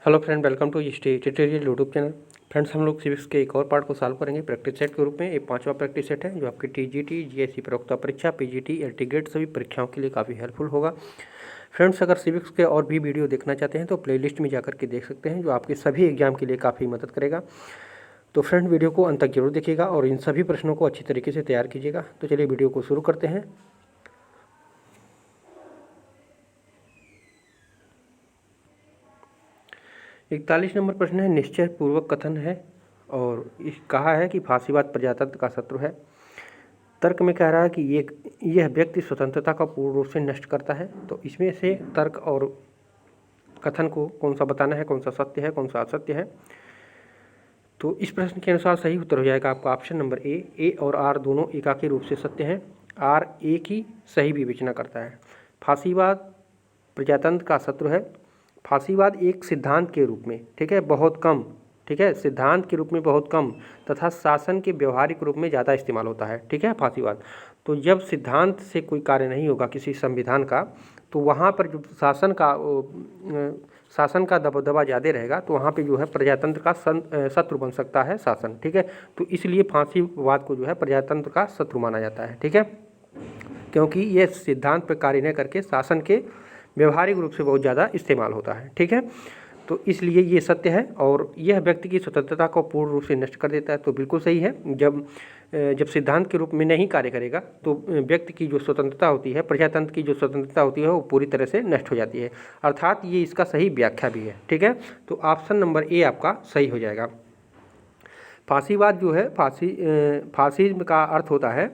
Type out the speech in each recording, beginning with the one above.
Hello friend, welcome to tutorial YouTube channel. Friends, हम लोग civics के एक और पार्ट को सॉल्व करेंगे प्रैक्टिस सेट के रूप में। ये 5वां प्रैक्टिस सेट है जो आपकी टीजीटी, जीएससी प्रवक्ता परीक्षा, पीजीटी, एलटी गेट सभी परीक्षाओं के लिए काफ़ी हेल्पफुल होगा। फ्रेंड्स, अगर सिविक्स के और भी वीडियो देखना चाहते हैं तो प्लेलिस्ट में जाकर के देख सकते हैं, जो आपके सभी एग्जाम के लिए काफ़ी मदद करेगा। तो फ्रेंड, वीडियो को अंत तक जरूर देखिएगा और इन सभी प्रश्नों को अच्छी तरीके से तैयार कीजिएगा। तो चलिए वीडियो को शुरू करते हैं। 41 नंबर प्रश्न है, निश्चय पूर्वक कथन है और इस कहा है कि फांसीवाद प्रजातंत्र का शत्रु है। तर्क में कह रहा है कि यह व्यक्ति स्वतंत्रता का पूर्ण रूप से नष्ट करता है। तो इसमें से तर्क और कथन को कौन सा बताना है, कौन सा सत्य है, कौन सा असत्य है। तो इस प्रश्न के अनुसार सही उत्तर हो जाएगा आपका ऑप्शन नंबर ए और आर दोनों एकाकी रूप से सत्य हैं। आर ए की सही विवेचना करता है। फांसीवाद प्रजातंत्र का शत्रु है। फांसीवाद एक सिद्धांत के रूप में, ठीक है, बहुत कम, ठीक है, सिद्धांत के रूप में बहुत कम तथा शासन के व्यवहारिक रूप में ज़्यादा इस्तेमाल होता है, ठीक है, फांसीवाद। तो जब सिद्धांत से कोई कार्य नहीं होगा किसी संविधान का, तो वहाँ पर जो शासन का दबदबा ज़्यादा रहेगा, तो वहाँ पे जो है प्रजातंत्र का शत्रु बन सकता है शासन, ठीक है। तो इसलिए फांसीवाद को जो है प्रजातंत्र का शत्रु माना जाता है, ठीक है, क्योंकि ये सिद्धांत पर कार्य न करके शासन के व्यवहारिक रूप से बहुत ज़्यादा इस्तेमाल होता है, ठीक है। तो इसलिए ये सत्य है और यह व्यक्ति की स्वतंत्रता को पूर्ण रूप से नष्ट कर देता है। तो बिल्कुल सही है। जब सिद्धांत के रूप में नहीं कार्य करेगा तो व्यक्ति की जो स्वतंत्रता होती है, प्रजातंत्र की जो स्वतंत्रता होती है, वो पूरी तरह से नष्ट हो जाती है। अर्थात ये इसका सही व्याख्या भी है, ठीक है। तो ऑप्शन नंबर ए आपका सही हो जाएगा। फांसीवाद जो है, फांसी का अर्थ होता है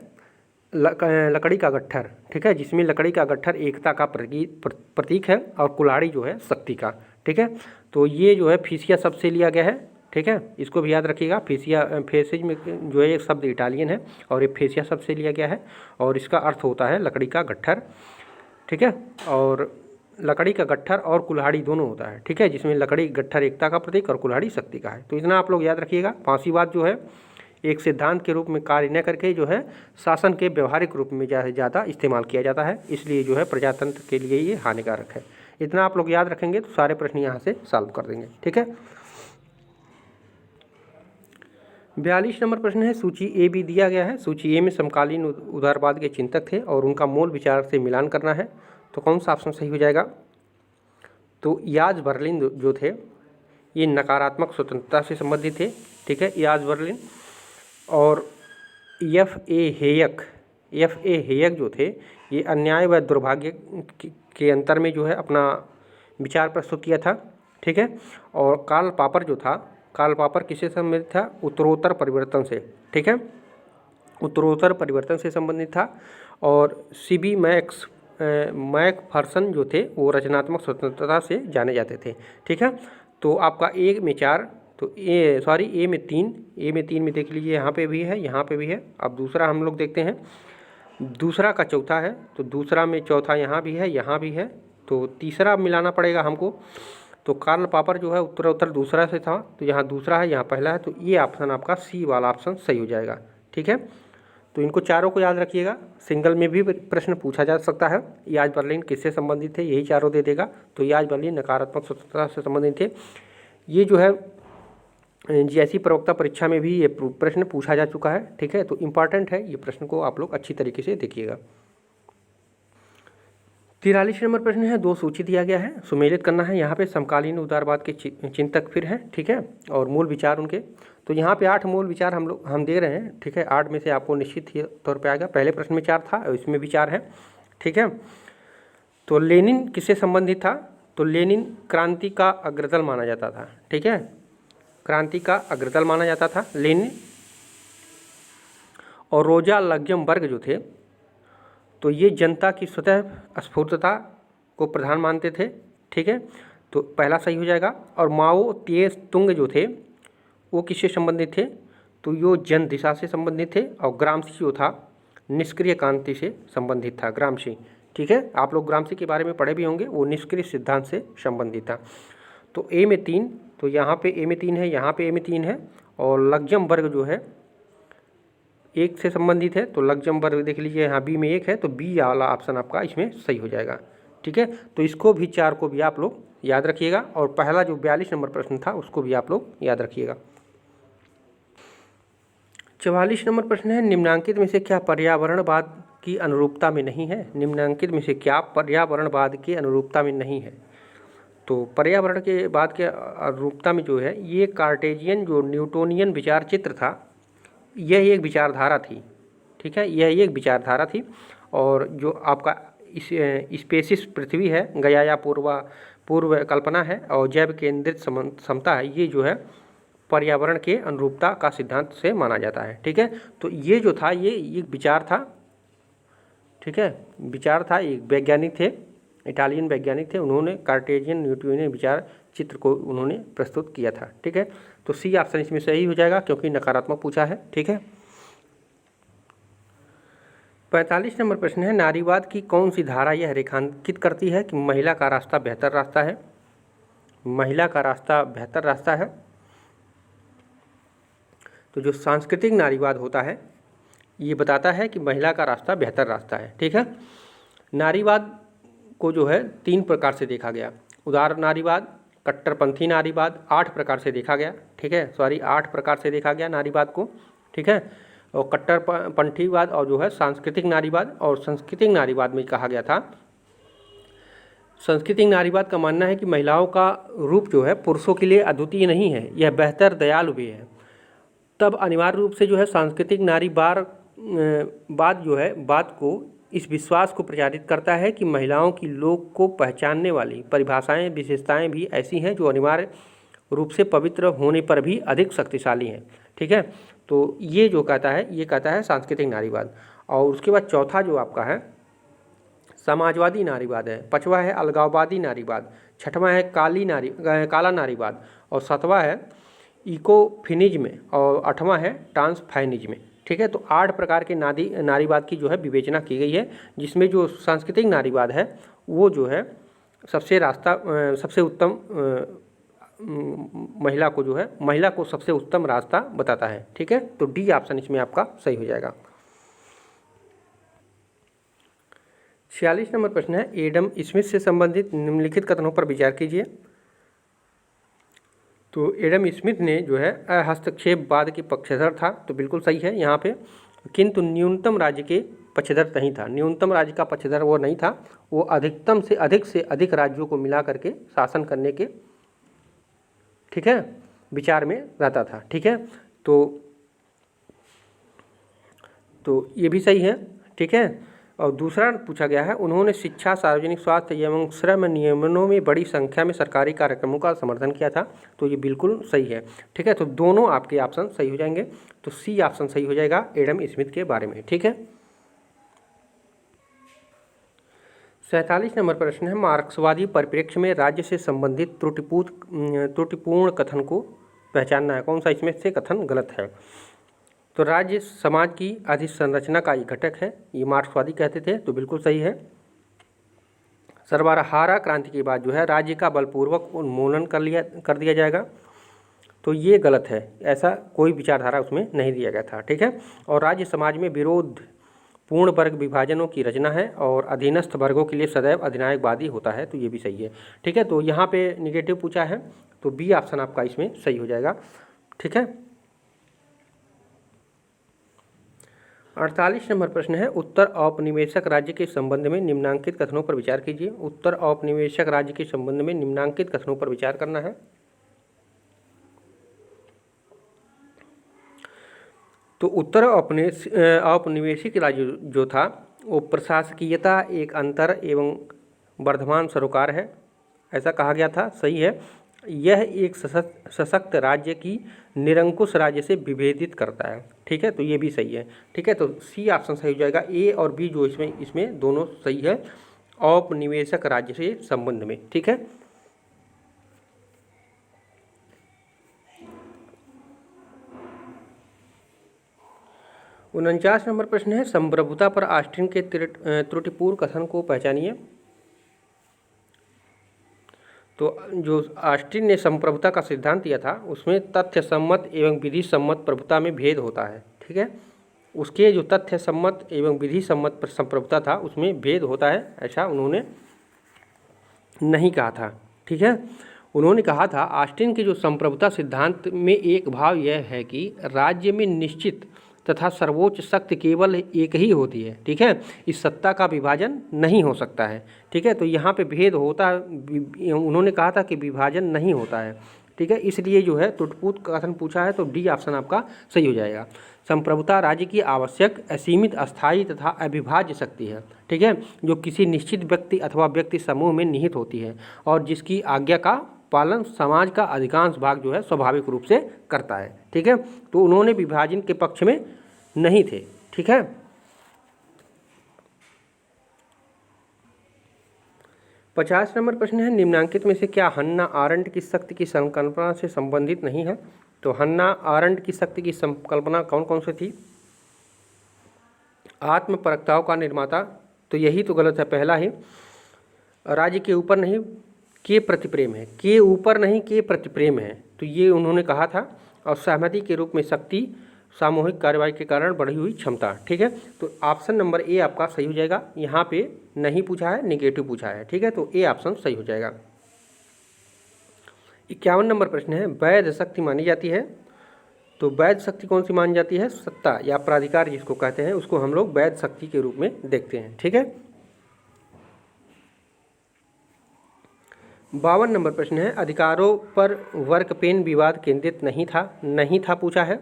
लकड़ी का गट्ठर, ठीक है, जिसमें लकड़ी का गट्ठर एकता का प्रतीक है और कुल्हाड़ी जो है शक्ति का, ठीक है। तो ये जो है फीसिया शब्द से लिया गया है, ठीक है, इसको भी याद रखिएगा। फेसिज में जो है एक शब्द इटालियन है और ये फेसिया शब्द से लिया गया है और इसका अर्थ होता है लकड़ी का गट्ठर, ठीक है। और लकड़ी का गट्ठर और कुल्हाड़ी दोनों होता है, ठीक है, जिसमें लकड़ी गट्ठर एकता का प्रतीक और कुल्हाड़ी शक्ति का है। तो इतना आप लोग याद रखिएगा। फांसीवाद जो है एक सिद्धांत के रूप में कार्य न करके जो है शासन के व्यवहारिक रूप में ज़्यादा इस्तेमाल किया जाता है, इसलिए जो है प्रजातंत्र के लिए ये हानिकारक है। इतना आप लोग याद रखेंगे तो सारे प्रश्न यहाँ से सॉल्व कर देंगे, ठीक है। 42 नंबर प्रश्न है, सूची ए भी दिया गया है। सूची ए में समकालीन उदारवाद के चिंतक थे और उनका मूल विचार से मिलान करना है। तो कौन सा ऑप्शन सही हो जाएगा। तो याज बर्लिन जो थे ये नकारात्मक स्वतंत्रता से संबंधित थे, ठीक है, याज बर्लिन। और एफ ए हेयक जो थे ये अन्याय व दुर्भाग्य के अंतर में जो है अपना विचार प्रस्तुत किया था, ठीक है। और कार्ल पापर जो था, कार्ल पापर किससे संबंधित था, उत्तरोत्तर परिवर्तन से, ठीक है, उत्तरोत्तर परिवर्तन से संबंधित था। और सीबी मैकफर्सन जो थे वो रचनात्मक स्वतंत्रता से जाने जाते थे, ठीक है। तो आपका ए में 4, तो ए में 3 में देख लीजिए, यहाँ पे भी है, यहाँ पे भी है। अब दूसरा हम लोग देखते हैं, दूसरा का चौथा है, तो दूसरा में चौथा यहाँ भी है, यहाँ भी है, तो तीसरा मिलाना पड़ेगा हमको। तो कार्ल पापर जो है उत्तरोत्तर दूसरा से था, तो यहाँ दूसरा है, यहाँ पहला है, तो ये ऑप्शन आपका सी वाला ऑप्शन सही हो जाएगा, ठीक है। तो इनको चारों को याद रखिएगा। सिंगल में भी प्रश्न पूछा जा सकता है, याज बर्लिन किससे संबंधित थे, यही चारों दे देगा। तो याज बर्लिन नकारात्मक स्वतंत्रता से संबंधित थे। ये जो है जीएससी प्रवक्ता परीक्षा में भी ये प्रश्न पूछा जा चुका है, ठीक है। तो इम्पॉर्टेंट है, ये प्रश्न को आप लोग अच्छी तरीके से देखिएगा। 43 नंबर प्रश्न है, 2 सूची दिया गया है, सुमेलित करना है। यहाँ पे समकालीन उदारवाद के चिंतक फिर हैं, ठीक है, और मूल विचार उनके। तो यहाँ पे 8 मूल विचार हम दे रहे हैं, ठीक है। 8 में से आपको निश्चित ही तौर पे आएगा। पहले प्रश्न में 4 था और इसमें भी 4 है, ठीक है। तो लेनिन किससे संबंधित था, तो लेनिन क्रांति का अग्रदल माना जाता था, ठीक है, क्रांति का अग्रदल माना जाता था लेनिन। और रोजा लग्जमबर्ग जो थे तो ये जनता की स्वतः स्फूर्तता को प्रधान मानते थे, ठीक है। तो पहला सही हो जाएगा। और माओ त्से तुंग जो थे वो किससे संबंधित थे, तो यो जन दिशा से संबंधित थे। और ग्रामसी जो था निष्क्रिय क्रांति से संबंधित था, ग्रामसी, ठीक है। आप लोग ग्रामसी के बारे में पढ़े भी होंगे, वो निष्क्रिय सिद्धांत से संबंधित था। तो ए में 3, तो यहाँ पे ए में 3 है, यहाँ पे ए में 3 है। और लग्जमबर्ग जो है 1 से संबंधित है, तो लग्जमबर्ग देख लीजिए, यहाँ बी में 1 है, तो बी वाला ऑप्शन आपका इसमें सही हो जाएगा, ठीक है। तो इसको भी 4 को भी आप लोग याद रखिएगा। और पहला जो 42 नंबर प्रश्न था उसको भी आप लोग याद रखिएगा। 44 नंबर प्रश्न है, निम्नांकित में से क्या पर्यावरणवाद की अनुरूपता में नहीं है? निम्नांकित में से क्या पर्यावरणवाद की अनुरूपता में नहीं है? तो पर्यावरण के बाद के अनुरूपता में जो है, ये कार्टेजियन जो न्यूटोनियन विचार चित्र था, यह एक विचारधारा थी। ठीक है, यह एक विचारधारा थी। और जो आपका इस स्पेसिस पृथ्वी है, गया या पूर्व कल्पना है और जैव केंद्रित समता है, ये जो है पर्यावरण के अनुरूपता का सिद्धांत से माना जाता है। ठीक है, तो ये जो था ये एक विचार था। ठीक है, विचार था, एक वैज्ञानिक थे, इटालियन वैज्ञानिक थे, उन्होंने कार्टेजियन न्यूटोनियन विचार चित्र को उन्होंने प्रस्तुत किया था। ठीक है, तो सी ऑप्शन इसमें सही हो जाएगा क्योंकि नकारात्मक पूछा है। ठीक है, 45 नंबर प्रश्न है, नारीवाद की कौन सी धारा यह रेखांकित करती है कि महिला का रास्ता बेहतर रास्ता है? महिला का रास्ता बेहतर रास्ता है। तो जो सांस्कृतिक नारीवाद होता है ये बताता है कि महिला का रास्ता बेहतर रास्ता है। ठीक है, नारीवाद को जो है 3 प्रकार से देखा गया। उदार नारीवाद, कट्टरपंथी नारीवाद, 8 प्रकार से देखा गया। ठीक है, 8 प्रकार से देखा गया नारीवाद को। ठीक है, और कट्टरपंथीवाद और जो है सांस्कृतिक नारीवाद। और सांस्कृतिक नारीवाद में कहा गया था, सांस्कृतिक नारीवाद का मानना है कि महिलाओं का रूप जो है पुरुषों के लिए अद्वितीय नहीं है, यह बेहतर दयालु भी है। तब अनिवार्य रूप से जो है सांस्कृतिक नारीवाद जो है बात को इस विश्वास को प्रचारित करता है कि महिलाओं की लोक को पहचानने वाली परिभाषाएं विशेषताएं भी ऐसी हैं जो अनिवार्य रूप से पवित्र होने पर भी अधिक शक्तिशाली हैं। ठीक है, तो ये जो कहता है ये कहता है सांस्कृतिक नारीवाद। और उसके बाद चौथा जो आपका है समाजवादी नारीवाद है, 5वां है अलगाववादी नारीवाद, 6वां है काला नारीवाद और 7वां है इकोफिनिज्म और 8वां है ट्रांसफेनिज्म। ठीक है, तो 8 प्रकार के नारीवाद की जो है विवेचना की गई है, जिसमें जो सांस्कृतिक नारीवाद है वो जो है सबसे उत्तम महिला को सबसे उत्तम रास्ता बताता है। ठीक है, तो डी ऑप्शन इसमें आपका सही हो जाएगा। 46 नंबर प्रश्न है, एडम स्मिथ से संबंधित निम्नलिखित कथनों पर विचार कीजिए। तो एडम स्मिथ ने जो है हस्तक्षेपवाद के पक्षधर था, तो बिल्कुल सही है यहाँ पे। किंतु न्यूनतम राज्य के पक्षधर नहीं था, न्यूनतम राज्य का पक्षधर वो नहीं था, वो अधिकतम से अधिक राज्यों को मिला करके शासन करने के ठीक है विचार में रहता था। ठीक है, तो ये भी सही है। ठीक है, और दूसरा पूछा गया है, उन्होंने शिक्षा, सार्वजनिक स्वास्थ्य एवं श्रम नियमनों में बड़ी संख्या में सरकारी कार्यक्रमों का समर्थन किया था, तो ये बिल्कुल सही है। ठीक है, तो दोनों आपके ऑप्शन सही हो जाएंगे, तो सी ऑप्शन सही हो जाएगा एडम स्मिथ के बारे में। ठीक है, 47 नंबर प्रश्न है, मार्क्सवादी परिप्रेक्ष्य में राज्य से संबंधित त्रुटिपूर्ण कथन को पहचानना है, कौन सा इसमें से कथन गलत है? तो राज्य समाज की अधिसंरचना का एक घटक है, ये मार्क्सवादी कहते थे, तो बिल्कुल सही है। सर्वहारा क्रांति के बाद जो है राज्य का बलपूर्वक उन्मूलन कर दिया जाएगा, तो ये गलत है, ऐसा कोई विचारधारा उसमें नहीं दिया गया था। ठीक है, और राज्य समाज में विरोध पूर्ण वर्ग विभाजनों की रचना है और अधीनस्थ वर्गों के लिए सदैव अधिनायकवादी होता है, तो ये भी सही है। ठीक है, तो यहाँ पे निगेटिव पूछा है, तो बी ऑप्शन आपका इसमें सही हो जाएगा। ठीक है, 48 नंबर प्रश्न है, उत्तर औपनिवेशिक राज्य के संबंध में निम्नांकित कथनों पर विचार कीजिए। उत्तर औपनिवेशिक राज्य के संबंध में निम्नांकित कथनों पर विचार करना है। तो उत्तर औपनिवेशिक राज्य जो था वो प्रशासकीयता एक अंतर एवं वर्धमान सरोकार है, ऐसा कहा गया था, सही है। यह एक सशक्त राज्य की निरंकुश राज्य से विभेदित करता है। ठीक है, तो ये भी सही है। ठीक है, तो सी ऑप्शन सही हो जाएगा। ए और बी जो इसमें दोनों सही है औपनिवेशिक राज्य से संबंध में। ठीक है, 49 नंबर प्रश्न है, संप्रभुता पर ऑस्टिन के त्रुटिपूर्ण कथन को पहचानिए। तो जो ऑस्टिन ने संप्रभुता का सिद्धांत दिया था उसमें तथ्य सम्मत एवं विधि सम्मत प्रभुता में भेद होता है। ठीक है, उसके जो तथ्य सम्मत एवं विधि सम्मत संप्रभुता था उसमें भेद होता है, ऐसा उन्होंने नहीं कहा था। ठीक है। उन्होंने कहा था ऑस्टिन के जो संप्रभुता सिद्धांत में एक भाव यह है कि राज्य में निश्चित तथा सर्वोच्च शक्ति केवल एक ही होती है, ठीक है, इस सत्ता का विभाजन नहीं हो सकता है, ठीक है। तो यहाँ पे भेद होता है, उन्होंने कहा था कि विभाजन नहीं होता है, ठीक है, इसलिए जो है टुटपुट कथन पूछा है तो डी ऑप्शन आपका सही हो जाएगा। संप्रभुता राज्य की आवश्यक असीमित अस्थायी तथा अविभाज्य शक्ति है, ठीक है, जो किसी निश्चित व्यक्ति अथवा व्यक्ति समूह में निहित होती है और जिसकी आज्ञा का पालन समाज का अधिकांश भाग जो है स्वाभाविक रूप से करता है, ठीक है। तो उन्होंने विभाजन के पक्ष में नहीं थे, ठीक है। 50 नंबर प्रश्न है, निम्नांकित में से क्या हन्ना आरेंट की शक्ति की संकल्पना से संबंधित नहीं है? तो हन्ना आरेंट की शक्ति की संकल्पना कौन कौन सी थी? आत्मपरकताओं का निर्माता, तो यही तो गलत है, पहला ही। राज्य के ऊपर नहीं के प्रति प्रेम है, के ऊपर नहीं के प्रति प्रेम है, तो ये उन्होंने कहा था। और सहमति के रूप में शक्ति, सामूहिक कार्रवाई के कारण बढ़ी हुई क्षमता, ठीक है। तो ऑप्शन नंबर ए आपका सही हो जाएगा। यहाँ पे नहीं पूछा है, नेगेटिव पूछा है, ठीक है, तो ए ऑप्शन सही हो जाएगा। 51 नंबर प्रश्न है, वैध शक्ति मानी जाती है, तो वैध शक्ति कौन सी मानी जाती है? सत्ता या प्राधिकार जिसको कहते हैं, उसको हम लोग वैध शक्ति के रूप में देखते हैं, ठीक है। 52 नंबर प्रश्न है, अधिकारों पर वर्क पेन विवाद केंद्रित नहीं था, नहीं था पूछा है,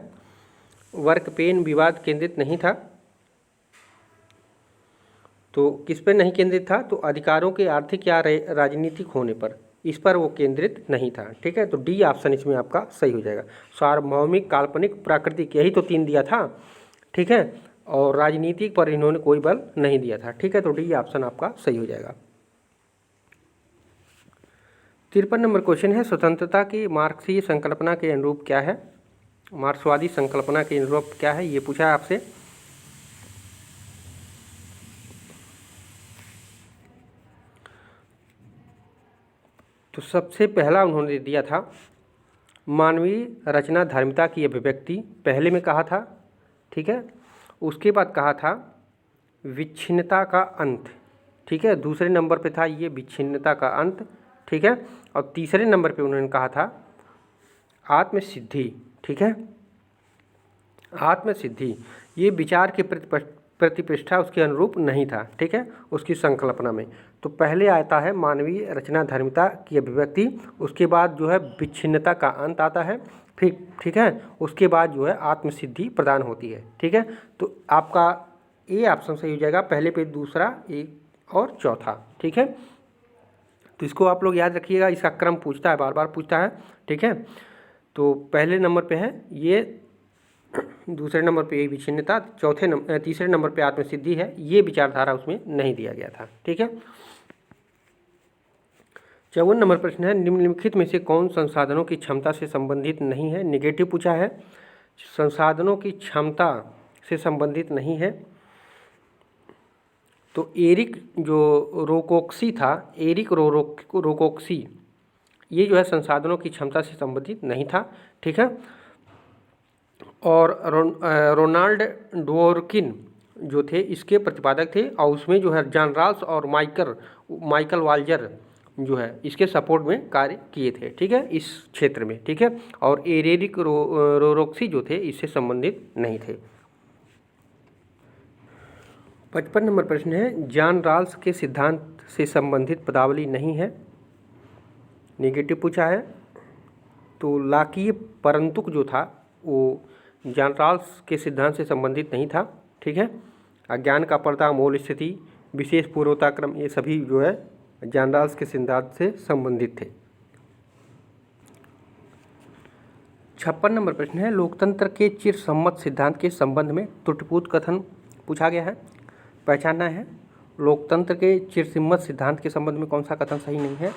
वर्क पेन विवाद केंद्रित नहीं था, तो किस पर नहीं केंद्रित था? तो अधिकारों के आर्थिक या राजनीतिक होने पर, इस पर वो केंद्रित नहीं था, ठीक है। तो डी ऑप्शन इसमें आपका सही हो जाएगा। सार्वभौमिक, काल्पनिक, प्राकृतिक, यही तो 3 दिया था, ठीक है, और राजनीतिक पर इन्होंने कोई बल नहीं दिया था, ठीक है, तो डी ऑप्शन आपका सही हो जाएगा। 53 नंबर क्वेश्चन है, स्वतंत्रता की मार्क्सीय संकल्पना के अनुरूप क्या है? मार्क्सवादी संकल्पना के अनुरूप क्या है, ये पूछा है आपसे। तो सबसे पहला उन्होंने दिया था मानवीय रचना धार्मिकता की अभिव्यक्ति, पहले में कहा था, ठीक है। उसके बाद कहा था विच्छिन्नता का अंत, ठीक है, दूसरे नंबर पे था ये विच्छिन्नता का अंत, ठीक है, और तीसरे नंबर पे उन्होंने कहा था आत्मसिद्धि, ठीक है, आत्मसिद्धि। ये विचार के प्रतिष्ठा उसके अनुरूप नहीं था, ठीक है, उसकी संकल्पना में। तो पहले आता है मानवीय रचना धर्मिता की अभिव्यक्ति, उसके बाद जो है विच्छिन्नता का अंत आता है, फिर, ठीक है, उसके बाद जो है आत्मसिद्धि प्रदान होती है, ठीक है। तो आपका ए ऑप्शन सही हो जाएगा, पहले पे दूसरा, एक और चौथा, ठीक है। तो इसको आप लोग याद रखिएगा, इसका क्रम पूछता है, बार बार पूछता है, ठीक है। तो पहले नंबर पे है ये, दूसरे नंबर पे ये विच्छिन्नता, तीसरे नंबर पे आत्मसिद्धि है, ये विचारधारा उसमें नहीं दिया गया था, ठीक है। 54 नंबर प्रश्न है, निम्नलिखित में से कौन संसाधनों की क्षमता से संबंधित नहीं है? नेगेटिव पूछा है, संसाधनों की क्षमता से संबंधित नहीं है। तो एरिक जो रोकोक्सी था, एरिक रोकोक्सी, ये जो है संसाधनों की क्षमता से संबंधित नहीं था, ठीक है। और रोनाल्ड डोरकिन जो थे इसके प्रतिपादक थे, और उसमें जो है जॉन रॉल्स और माइकल वाल्जर जो है इसके सपोर्ट में कार्य किए थे, ठीक है, इस क्षेत्र में, ठीक है। और एरिक रोकोक्सी जो थे इससे संबंधित नहीं थे। 55 नंबर प्रश्न है, जॉन रॉल्स के सिद्धांत से संबंधित पदावली नहीं है, नेगेटिव पूछा है। तो लाकीय परंतुक जो था वो जॉन रॉल्स के सिद्धांत से संबंधित नहीं था, ठीक है। अज्ञान का पर्दा, मूल स्थिति, विशेष पूर्वता क्रम, ये सभी जो है जॉन रॉल्स के सिद्धांत से संबंधित थे। 56 नंबर प्रश्न है, लोकतंत्र के चिर सम्मत सिद्धांत के संबंध में त्रुटिपूर्ण कथन पूछा गया है, पहचानना है। लोकतंत्र के चिर सम्मत सिद्धांत के संबंध में कौन सा कथन सही नहीं है?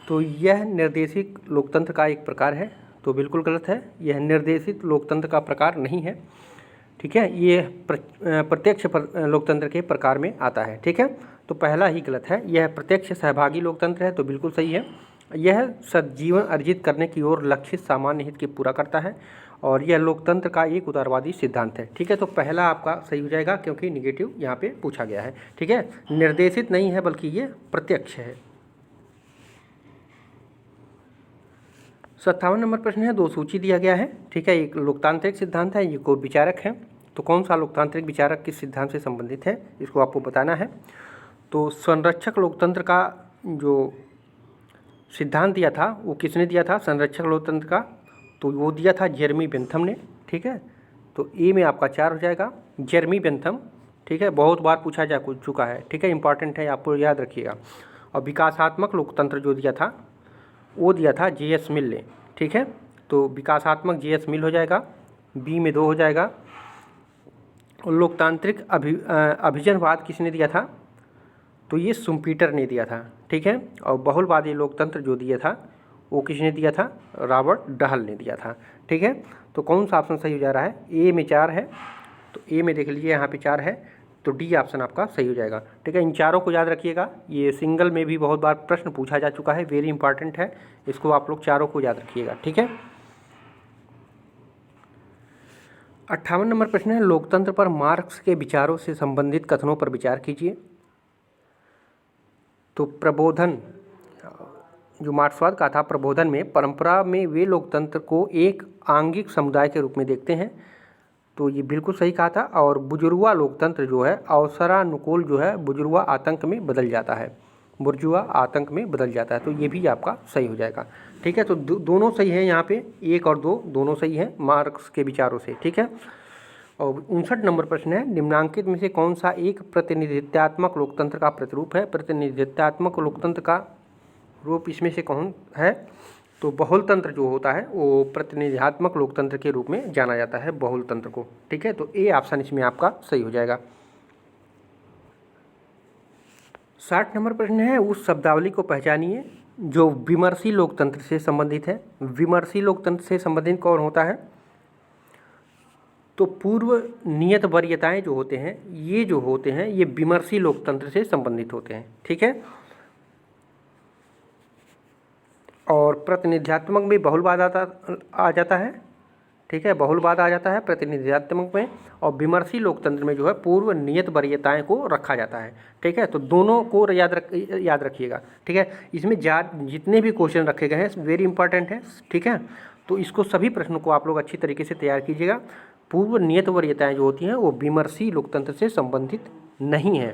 तो यह निर्देशित लोकतंत्र का एक प्रकार है, तो बिल्कुल गलत है, यह निर्देशित लोकतंत्र का प्रकार नहीं है, ठीक है, ये प्रत्यक्ष लोकतंत्र के प्रकार में आता है, ठीक है। तो पहला ही गलत है, यह प्रत्यक्ष सहभागी लोकतंत्र है, तो बिल्कुल सही है। यह सजीवन अर्जित करने की ओर लक्षित सामान्य हित के पूरा करता है, और यह लोकतंत्र का एक उदारवादी सिद्धांत है, ठीक है। तो पहला आपका सही हो जाएगा, क्योंकि निगेटिव यहाँ पे पूछा गया है, ठीक है, निर्देशित नहीं है बल्कि ये प्रत्यक्ष है। 57 नंबर प्रश्न है, दो सूची दिया गया है, ठीक है। एक लोकतांत्रिक सिद्धांत है, ये कोई विचारक है, तो कौन सा लोकतांत्रिक विचारक किस सिद्धांत से संबंधित है इसको आपको बताना है। तो संरक्षक लोकतंत्र का जो सिद्धांत दिया था वो किसने दिया था, संरक्षक लोकतंत्र का, तो वो दिया था जेरेमी बेंथम ने, ठीक है। तो ए में आपका 4 हो जाएगा, जेरेमी बेंथम, ठीक है, बहुत बार पूछा जा चुका है, ठीक है, इंपॉर्टेंट है, आपको याद रखिएगा। और विकासात्मक लोकतंत्र जो दिया था वो दिया था जे.एस. मिल ने, ठीक है। तो विकासात्मक जे.एस. मिल हो जाएगा, बी में 2 हो जाएगा। और लोकतांत्रिक अभिजनवाद किसने दिया था, तो ये शुम्पीटर ने दिया था, ठीक है। और बहुलवादी लोकतंत्र जो दिया था वो किसने दिया था, रॉबर्ट डहल ने दिया था, ठीक है। तो कौन सा ऑप्शन सही हो जा रहा है, ए में 4 है, तो ए में देख लीजिए यहाँ पे 4 है, तो डी ऑप्शन आपका सही हो जाएगा, ठीक है। इन चारों को याद रखिएगा, ये सिंगल में भी बहुत बार प्रश्न पूछा जा चुका है, वेरी इंपॉर्टेंट है, इसको आप लोग चारों को याद रखिएगा, ठीक है। 58 नंबर प्रश्न है, लोकतंत्र पर मार्क्स के विचारों से संबंधित कथनों पर विचार कीजिए। तो प्रबोधन, जो मार्क्सवाद का था, प्रबोधन में परंपरा में वे लोकतंत्र को एक आंगिक समुदाय के रूप में देखते हैं, तो ये बिल्कुल सही कहा था। और बुजुर्गवा लोकतंत्र जो है अवसरानुकूल जो है बुजुर्गवा आतंक में बदल जाता है, बुर्जुआ आतंक में बदल जाता है, तो ये भी आपका सही हो जाएगा, ठीक है। तो दोनों सही है यहाँ पे, 1 और 2 दोनों सही हैं मार्क्स के विचारों से, ठीक है। और 59 नंबर प्रश्न है, निम्नांकित में से कौन सा एक प्रतिनिधित्वात्मक लोकतंत्र का प्रतिरूप है। प्रतिनिधित्वात्मक लोकतंत्र का रूप इसमें से कौन है, तो बहुलतंत्र जो होता है वो प्रतिनिधित्वात्मक लोकतंत्र के रूप में जाना जाता है, बहुलतंत्र को, ठीक है। तो ए ऑप्शन इसमें आपका सही हो जाएगा। 60 नंबर प्रश्न है, उस शब्दावली को पहचानिए जो विमर्शी लोकतंत्र से संबंधित है। विमर्शी लोकतंत्र से संबंधित कौन होता है, तो पूर्व नियत वरीयताएं जो होते हैं, ये जो होते हैं ये विमर्शी लोकतंत्र से संबंधित होते हैं, ठीक है। और प्रतिनिध्यात्मक में बहुलवाद आ जाता है, ठीक है, बहुलवाद आ जाता है प्रतिनिध्यात्मक में। और विमर्शी लोकतंत्र में जो है पूर्व नियत वरीयताएं को रखा जाता है, ठीक है। तो दोनों को याद रखिएगा, ठीक है। इसमें जितने भी क्वेश्चन रखे गए हैं वेरी इंपॉर्टेंट है, ठीक है। तो इसको सभी प्रश्नों को आप लोग अच्छी तरीके से तैयार कीजिएगा। पूर्व नियत वरीयताएं जो होती हैं वो विमर्शी लोकतंत्र से संबंधित नहीं है,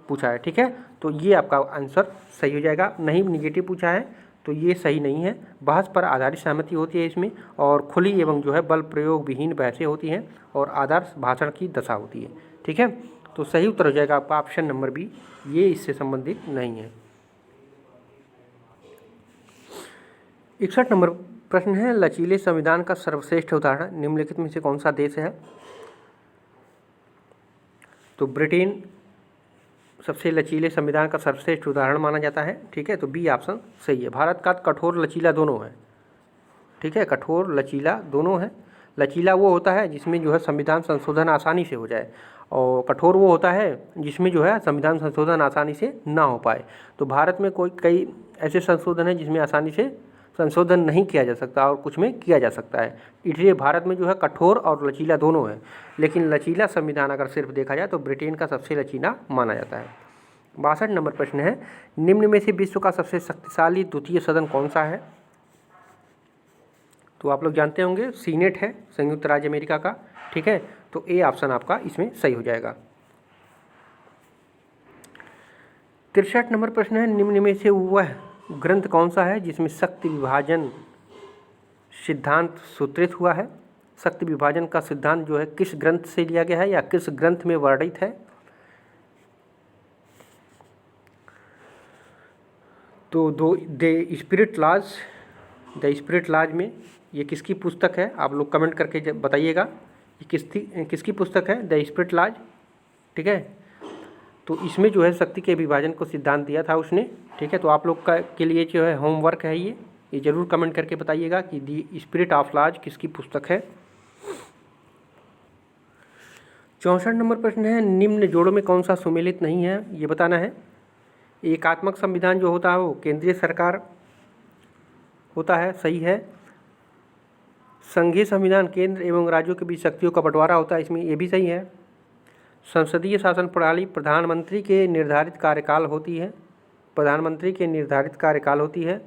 पूछा है, ठीक है। तो ये आपका आंसर सही हो जाएगा। नहीं निगेटिव पूछा है तो ये सही नहीं है। बहस पर आधारित सहमति होती है इसमें, और खुली एवं जो है बल प्रयोग विहीन बहसें होती हैं, और आदर्श भाषण की दशा होती है, ठीक है। तो सही उत्तर हो जाएगा आपका ऑप्शन नंबर बी, ये इससे संबंधित नहीं है। 61 नंबर प्रश्न है, लचीले संविधान का सर्वश्रेष्ठ उदाहरण निम्नलिखित में से कौन सा देश है। तो ब्रिटेन सबसे लचीले संविधान का सर्वश्रेष्ठ उदाहरण माना जाता है, ठीक है। तो बी ऑप्शन सही है। भारत का कठोर लचीला दोनों है, ठीक है, कठोर लचीला दोनों है। लचीला वो होता है जिसमें जो है संविधान संशोधन आसानी से हो जाए, और कठोर वो होता है जिसमें जो है संविधान संशोधन आसानी से ना हो पाए। तो भारत में कई ऐसे संशोधन हैं जिसमें आसानी से संशोधन नहीं किया जा सकता और कुछ में किया जा सकता है, इसलिए भारत में जो है कठोर और लचीला दोनों है। लेकिन लचीला संविधान अगर सिर्फ देखा जाए तो ब्रिटेन का सबसे लचीला माना जाता है। 62 नंबर प्रश्न है, निम्न में से विश्व का सबसे शक्तिशाली द्वितीय सदन कौन सा है। तो आप लोग जानते होंगे सीनेट है संयुक्त राज्य अमेरिका का, ठीक है। तो ए ऑप्शन आपका इसमें सही हो जाएगा। 63 नंबर प्रश्न है, निम्न में से वह ग्रंथ कौन सा है जिसमें शक्ति विभाजन सिद्धांत सूत्रित हुआ है। शक्ति विभाजन का सिद्धांत जो है किस ग्रंथ से लिया गया है या किस ग्रंथ में वर्णित है। तो द स्पिरिट लॉज में ये किसकी पुस्तक है, आप लोग कमेंट करके बताइएगा ये किसकी पुस्तक है, द स्पिरिट लॉज, ठीक है। तो इसमें जो है शक्ति के विभाजन को सिद्धांत दिया था उसने, ठीक है। तो आप लोग के लिए जो है होमवर्क है ये ज़रूर कमेंट करके बताइएगा कि द स्पिरिट ऑफ लॉज किसकी पुस्तक है। 64 नंबर प्रश्न है, निम्न जोड़ों में कौन सा सुमेलित नहीं है, ये बताना है। एकात्मक संविधान जो होता है वो केंद्रीय सरकार होता है, सही है। संघीय संविधान केंद्र एवं राज्यों के बीच शक्तियों का बंटवारा होता है, इसमें ये भी सही है। संसदीय शासन प्रणाली प्रधानमंत्री के निर्धारित कार्यकाल होती है, प्रधानमंत्री के निर्धारित कार्यकाल होती है।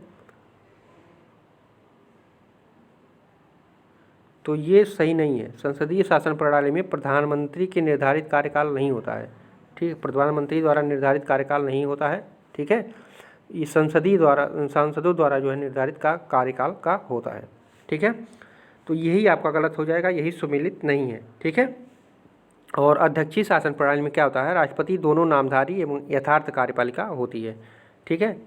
तो ये सही नहीं है। संसदीय शासन प्रणाली में प्रधानमंत्री के निर्धारित कार्यकाल नहीं होता है, ठीक, प्रधानमंत्री द्वारा निर्धारित कार्यकाल नहीं होता है, ठीक है। ये सांसदों द्वारा जो है निर्धारित का कार्यकाल का होता है, ठीक है। तो यही आपका गलत हो जाएगा, यही सुमेलित नहीं है, ठीक है। और अध्यक्षीय शासन प्रणाली में क्या होता है, राष्ट्रपति दोनों नामधारी एवं यथार्थ कार्यपालिका होती है, ठीक है।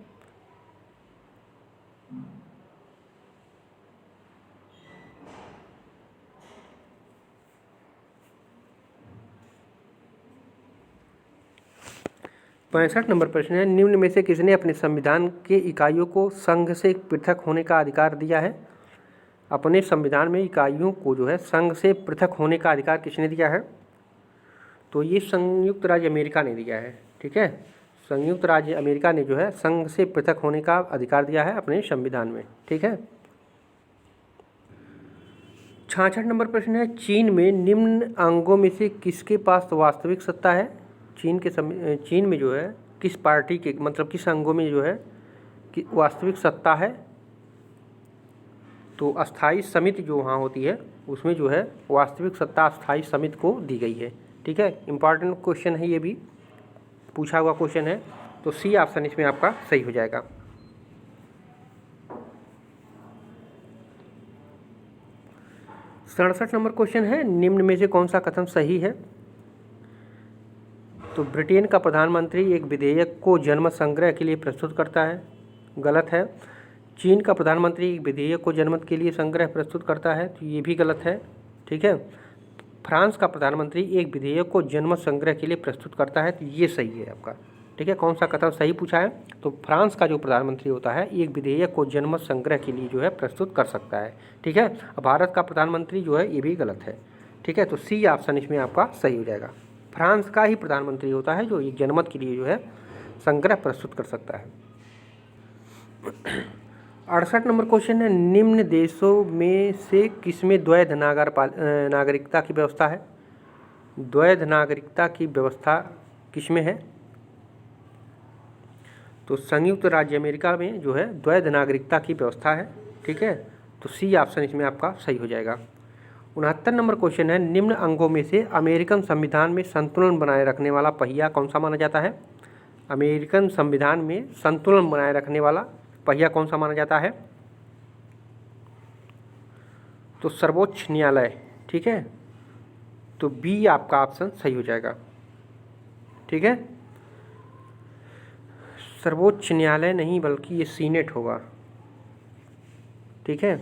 पैंसठ नंबर प्रश्न है, निम्न में से किसने अपने संविधान के इकाइयों को संघ से पृथक होने का अधिकार दिया है। अपने संविधान में इकाइयों को जो है संघ से पृथक होने का अधिकार किसने दिया है, तो ये संयुक्त राज्य अमेरिका ने दिया है, ठीक है। संयुक्त राज्य अमेरिका ने जो है संघ से पृथक होने का अधिकार दिया है अपने संविधान में, ठीक है। 66 नंबर प्रश्न है, चीन में निम्न अंगों में से किसके पास वास्तविक सत्ता है। चीन में जो है किस पार्टी के, मतलब किस अंगों में जो है कि वास्तविक सत्ता है। तो अस्थाई समिति जो वहाँ होती है उसमें जो है वास्तविक सत्ता अस्थाई समिति को दी गई है, ठीक है। इंपॉर्टेंट क्वेश्चन है, ये भी पूछा हुआ क्वेश्चन है, तो सी ऑप्शन इसमें आपका सही हो जाएगा। सड़सठ नंबर क्वेश्चन है, निम्न में से कौन सा कथन सही है। तो ब्रिटेन का प्रधानमंत्री एक विधेयक को जनमत संग्रह के लिए प्रस्तुत करता है, गलत है। चीन का प्रधानमंत्री एक विधेयक को जनमत के लिए संग्रह प्रस्तुत करता है, तो ये भी गलत है, ठीक है। फ्रांस का प्रधानमंत्री एक विधेयक को जनमत संग्रह के लिए प्रस्तुत करता है, तो ये सही है आपका, ठीक है। कौन सा कथन सही पूछा है, तो फ्रांस का जो प्रधानमंत्री होता है एक विधेयक को जनमत संग्रह के लिए जो है प्रस्तुत कर सकता है, ठीक है। भारत का प्रधानमंत्री जो है ये भी गलत है, ठीक है। तो सी ऑप्शन इसमें आपका सही हो जाएगा। फ्रांस का ही प्रधानमंत्री होता है जो एक जनमत के लिए जो है संग्रह प्रस्तुत कर सकता है। 68 नंबर क्वेश्चन है, निम्न देशों में से किसमें द्वैध नागरिकता की व्यवस्था है। द्वैध नागरिकता की व्यवस्था किसमें है, तो संयुक्त राज्य अमेरिका में जो है द्वैध नागरिकता की व्यवस्था है, ठीक है। तो सी ऑप्शन इसमें आपका सही हो जाएगा। 69 नंबर क्वेश्चन है, निम्न अंगों में से अमेरिकन संविधान में संतुलन बनाए रखने वाला पहिया कौन सा माना जाता है। अमेरिकन संविधान में संतुलन बनाए रखने वाला पहिया कौन सा माना जाता है, तो सर्वोच्च न्यायालय, ठीक है। तो बी आपका ऑप्शन सही हो जाएगा, ठीक है। सर्वोच्च न्यायालय नहीं बल्कि ये सीनेट होगा, ठीक है।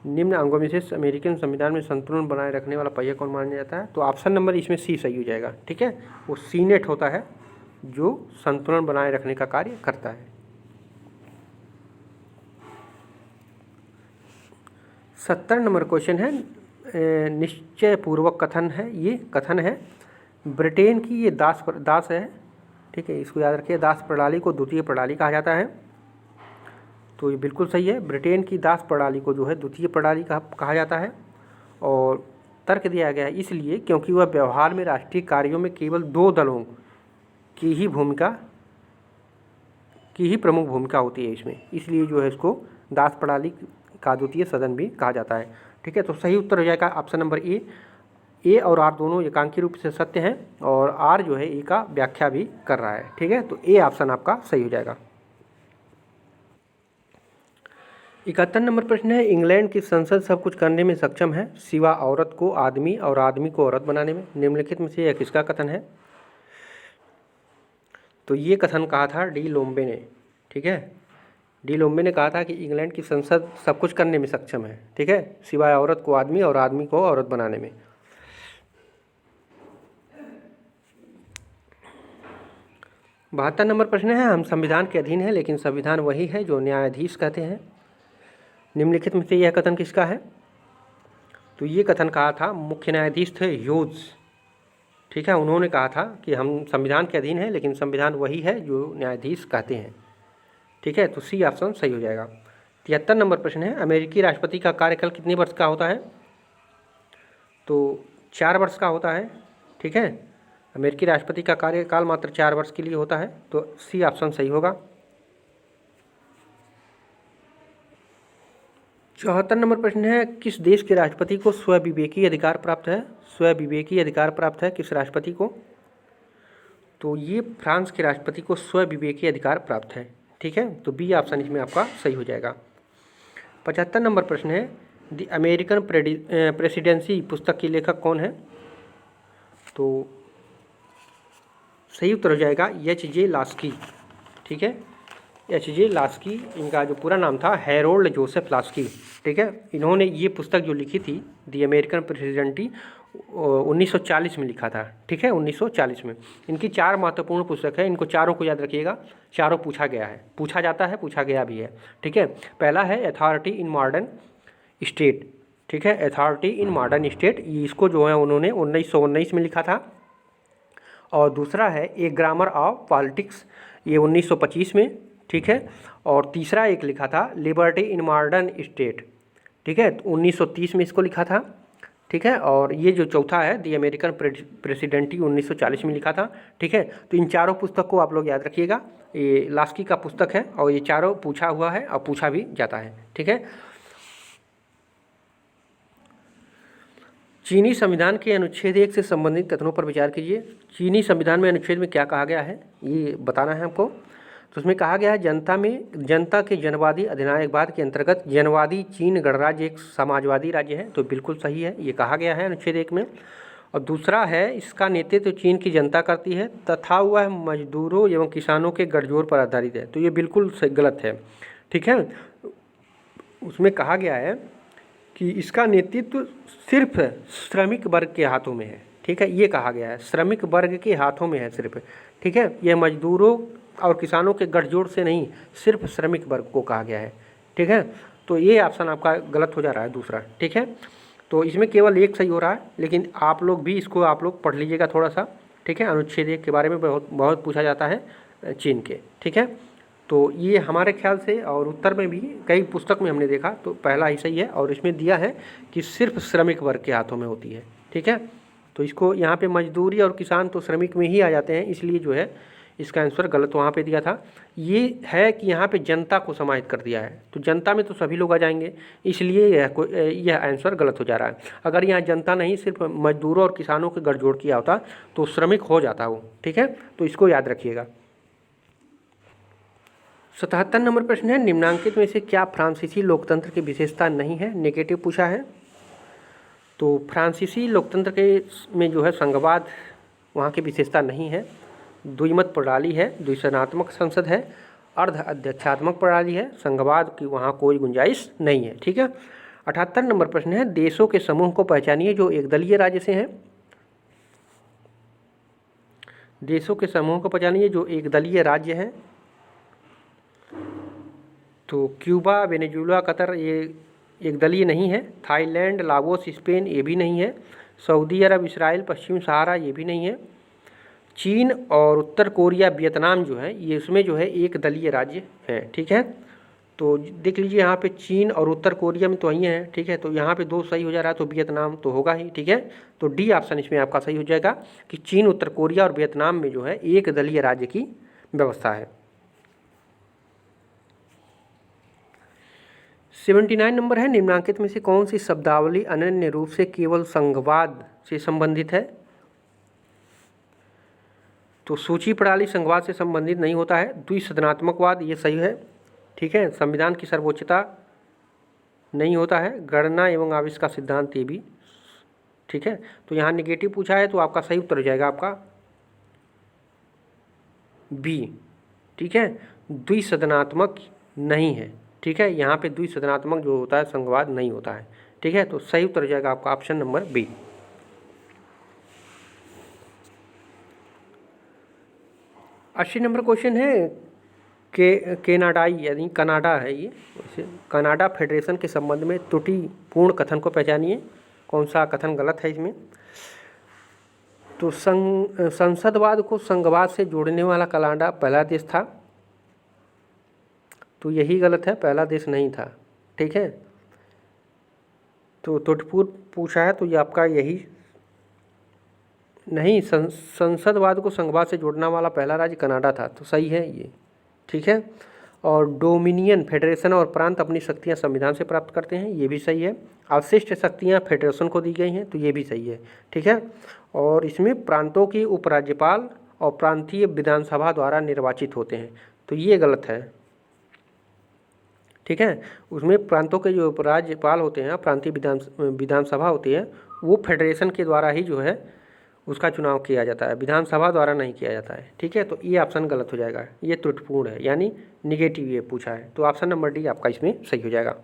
निम्न अंगों में से अमेरिकन संविधान में संतुलन बनाए रखने वाला पहिया कौन माना जाता है, तो ऑप्शन नंबर इसमें सी सही हो जाएगा, ठीक है। वो सीनेट होता है जो संतुलन बनाए रखने का कार्य करता है। 70 नंबर क्वेश्चन है, निश्चय पूर्वक कथन है, ये कथन है ब्रिटेन की ये दास है, ठीक है। इसको याद रखिए, दास प्रणाली को द्वितीय प्रणाली कहा जाता है, तो ये बिल्कुल सही है। ब्रिटेन की दास प्रणाली को जो है द्वितीय प्रणाली कहा जाता है, और तर्क दिया गया है इसलिए क्योंकि वह व्यवहार में राष्ट्रीय कार्यों में केवल दो दलों की ही प्रमुख भूमिका होती है इसमें, इसलिए जो है इसको दास प्रणाली का द्वितीय सदन भी कहा जाता है, ठीक है। तो सही उत्तर हो जाएगा ऑप्शन नंबर ए और आर दोनों एकांकी रूप से सत्य हैं, और आर जो है ए का व्याख्या भी कर रहा है, ठीक है। तो ए ऑप्शन आपका सही हो जाएगा। 71 नंबर प्रश्न है, इंग्लैंड की संसद सब कुछ करने में सक्षम है सिवा औरत को आदमी और आदमी को औरत बनाने में। निम्नलिखित में से यह किसका कथन है, तो ये कथन कहा था डी लोम्बे ने, ठीक है। डी लोम्बे ने कहा था कि इंग्लैंड की संसद सब कुछ करने में सक्षम है, ठीक है, सिवाय औरत को आदमी और आदमी को औरत बनाने में। 72 नंबर प्रश्न है, हम संविधान के अधीन है लेकिन संविधान वही है जो न्यायाधीश कहते हैं। निम्नलिखित में से यह कथन किसका है, तो ये कथन कहा था मुख्य न्यायाधीश थे ह्यूज, ठीक है। उन्होंने कहा था कि हम संविधान के अधीन है लेकिन संविधान वही है जो न्यायाधीश कहते हैं, ठीक है। तो सी ऑप्शन सही हो जाएगा। 73 नंबर प्रश्न है, अमेरिकी राष्ट्रपति का कार्यकाल कितने वर्ष का होता है, तो 4 वर्ष का होता है, ठीक है। अमेरिकी राष्ट्रपति का कार्यकाल मात्र 4 वर्ष के लिए होता है, तो सी ऑप्शन सही होगा। 74 नंबर प्रश्न है, किस देश के राष्ट्रपति को स्वविवेकी अधिकार प्राप्त है? स्वविवेकी अधिकार प्राप्त है किस राष्ट्रपति को? तो ये फ्रांस के राष्ट्रपति को स्वविवेकी अधिकार प्राप्त है। ठीक है, तो बी ऑप्शन इसमें आपका सही हो जाएगा। 75 नंबर प्रश्न है, द अमेरिकन प्रेसिडेंसी पुस्तक के लेखक कौन है? तो सही उत्तर हो जाएगा एच.जे. लास्की। ठीक है, एच.जे. लास्की, इनका जो पूरा नाम था हैरोल्ड जोसेफ लास्की। ठीक है, इन्होंने ये पुस्तक जो लिखी थी दी अमेरिकन प्रेसिडेंटी 1940 में लिखा था। ठीक है, 1940 में। इनकी 4 महत्वपूर्ण पुस्तक है, इनको चारों को याद रखिएगा, चारों पूछा गया है, पूछा जाता है, पूछा गया भी है। ठीक है, पहला है अथॉरिटी इन मॉडर्न स्टेट। ठीक है, अथॉरिटी इन मॉडर्न स्टेट, इसको जो है उन्होंने 1919 में लिखा था। और दूसरा है ए ग्रामर ऑफ पॉलिटिक्स, ये 1925 में। ठीक है, और तीसरा एक लिखा था लिबर्टी इन मॉडर्न स्टेट। ठीक है, 1930 में इसको लिखा था। ठीक है, और ये जो चौथा है दी अमेरिकन प्रेसिडेंटी 1940 में लिखा था। ठीक है, तो इन चारों पुस्तक को आप लोग याद रखिएगा, ये लास्की का पुस्तक है और ये चारों पूछा हुआ है और पूछा भी जाता है। ठीक है, चीनी संविधान के अनुच्छेद 1 से संबंधित कथनों पर विचार कीजिए। चीनी संविधान में अनुच्छेद में क्या कहा गया है ये बताना है हमको। तो उसमें कहा गया है जनता के जनवादी अधिनायकवाद के अंतर्गत जनवादी चीन गणराज्य एक समाजवादी राज्य है। तो बिल्कुल सही है, ये कहा गया है अनुच्छेद 1 में। और दूसरा है इसका नेतृत्व चीन की जनता करती है तथा वह मजदूरों एवं किसानों के गठजोड़ पर आधारित है। तो ये बिल्कुल गलत है। ठीक है, उसमें कहा गया है कि इसका नेतृत्व सिर्फ श्रमिक वर्ग के हाथों में है। ठीक है, ये कहा गया है श्रमिक वर्ग के हाथों में है सिर्फ। ठीक है, यह मजदूरों और किसानों के गठजोड़ से नहीं, सिर्फ श्रमिक वर्ग को कहा गया है। ठीक है, तो ये ऑप्शन आपका गलत हो जा रहा है दूसरा। ठीक है, तो इसमें केवल एक सही हो रहा है, लेकिन आप लोग भी इसको आप लोग पढ़ लीजिएगा थोड़ा सा। ठीक है, अनुच्छेद 1 के बारे में बहुत पूछा जाता है चीन के। ठीक है, तो ये हमारे ख्याल से और उत्तर में भी कई पुस्तक में हमने देखा तो पहला ही सही है, और इसमें दिया है कि सिर्फ श्रमिक वर्ग के हाथों में होती है। ठीक है, तो इसको यहाँ पे मजदूरी और किसान तो श्रमिक में ही आ जाते हैं, इसलिए जो है इसका आंसर गलत वहाँ पे दिया था। ये है कि यहाँ पे जनता को समाहित कर दिया है, तो जनता में तो सभी लोग आ जाएंगे, इसलिए यह आंसर गलत हो जा रहा है। अगर यहाँ जनता नहीं सिर्फ मजदूरों और किसानों के गठजोड़ किया होता तो श्रमिक हो जाता वो। ठीक है, तो इसको याद रखिएगा। 77 नंबर प्रश्न है, निम्नांकित में से क्या फ्रांसीसी लोकतंत्र की विशेषता नहीं है? नेगेटिव पूछा है। तो फ्रांसीसी लोकतंत्र के में जो है संघवाद वहाँ की विशेषता नहीं है, द्विमत प्रणाली है, द्विसदनात्मक संसद है, अर्ध अध्यक्षात्मक प्रणाली है, संघवाद की वहाँ कोई गुंजाइश नहीं है। ठीक है, 78 नंबर प्रश्न है, देशों के समूह को पहचानिए जो एकदलीय राज्य से हैं। देशों के समूह को पहचानिए जो एकदलीय राज्य हैं। तो क्यूबा, वेनेजुला, कतर ये एकदलीय नहीं है। थाईलैंड, लाओस, स्पेन ये भी नहीं है। सऊदी अरब, इसराइल, पश्चिम सहारा ये भी नहीं है। चीन और उत्तर कोरिया, वियतनाम जो है ये उसमें जो है एक दलीय राज्य है। ठीक है, तो देख लीजिए यहाँ पे चीन और उत्तर कोरिया में तो वही है। ठीक है, तो यहाँ पे 2 सही हो जा रहा है, तो वियतनाम तो होगा ही। ठीक है, तो डी ऑप्शन इसमें आपका सही हो जाएगा कि चीन, उत्तर कोरिया और वियतनाम में जो है एक दलीय राज्य की व्यवस्था है। 79 नंबर है, निम्नांकित में से कौन सी शब्दावली अनन्य रूप से केवल संघवाद से संबंधित है? तो सूची प्रणाली संघवाद से संबंधित नहीं होता है। द्विसदनात्मकवाद ये सही है। ठीक है, संविधान की सर्वोच्चता नहीं होता है। गणना एवं आविष्कार सिद्धांत ये भी। ठीक है, तो यहाँ निगेटिव पूछा है, तो आपका सही उत्तर हो जाएगा आपका बी। ठीक है, द्विसदनात्मक नहीं है। ठीक है, यहाँ पे द्विसदनात्मक जो होता है संघवाद नहीं होता है। ठीक है, तो सही उत्तर हो जाएगा आपका option number B. 80 number question है केनाडाई यानी कनाडा है ये, कनाडा फेडरेशन के संबंध में त्रुटिपूर्ण कथन को पहचानिए। कौन सा कथन गलत है इसमें? तो संसदवाद को संघवाद से जोड़ने वाला कनाडा पहला देश था, तो यही गलत है, पहला देश नहीं था। ठीक है, तो त्रुटिपूर्ण पूछा है, तो ये आपका यही नहीं, संसदवाद को संघवाद से जोड़ने वाला पहला राज्य कनाडा था, तो सही है ये। ठीक है, और डोमिनियन फेडरेशन और प्रांत अपनी शक्तियाँ संविधान से प्राप्त करते हैं, ये भी सही है। अवशिष्ट शक्तियाँ फेडरेशन को दी गई हैं, तो ये भी सही है, ठीक है। और इसमें प्रांतों की उपराज्यपाल और प्रांतीय विधानसभा द्वारा निर्वाचित होते हैं, तो ये गलत है, ठीक है। उसमें प्रांतों के जो उपराज्यपाल होते हैं, प्रांतीय विधानसभा होती है, वो फेडरेशन के द्वारा ही जो है उसका चुनाव किया जाता है, विधानसभा द्वारा नहीं किया जाता है, ठीक है। तो ये ऑप्शन गलत हो जाएगा, ये त्रुटिपूर्ण है, यानी निगेटिव ये पूछा है, तो ऑप्शन नंबर डी आपका इसमें सही हो जाएगा।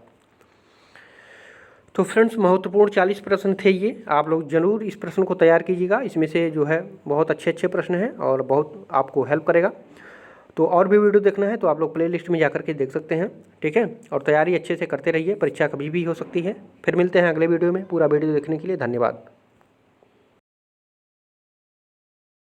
तो फ्रेंड्स, महत्वपूर्ण 40 प्रश्न थे ये, आप लोग जरूर इस प्रश्न को तैयार कीजिएगा, इसमें से जो है बहुत अच्छे प्रश्न हैं और बहुत आपको हेल्प करेगा। तो और भी वीडियो देखना है तो आप लोग प्लेलिस्ट में जाकर के देख सकते हैं, ठीक है। और तैयारी अच्छे से करते रहिए, परीक्षा कभी भी हो सकती है। फिर मिलते हैं अगले वीडियो में। पूरा वीडियो देखने के लिए धन्यवाद।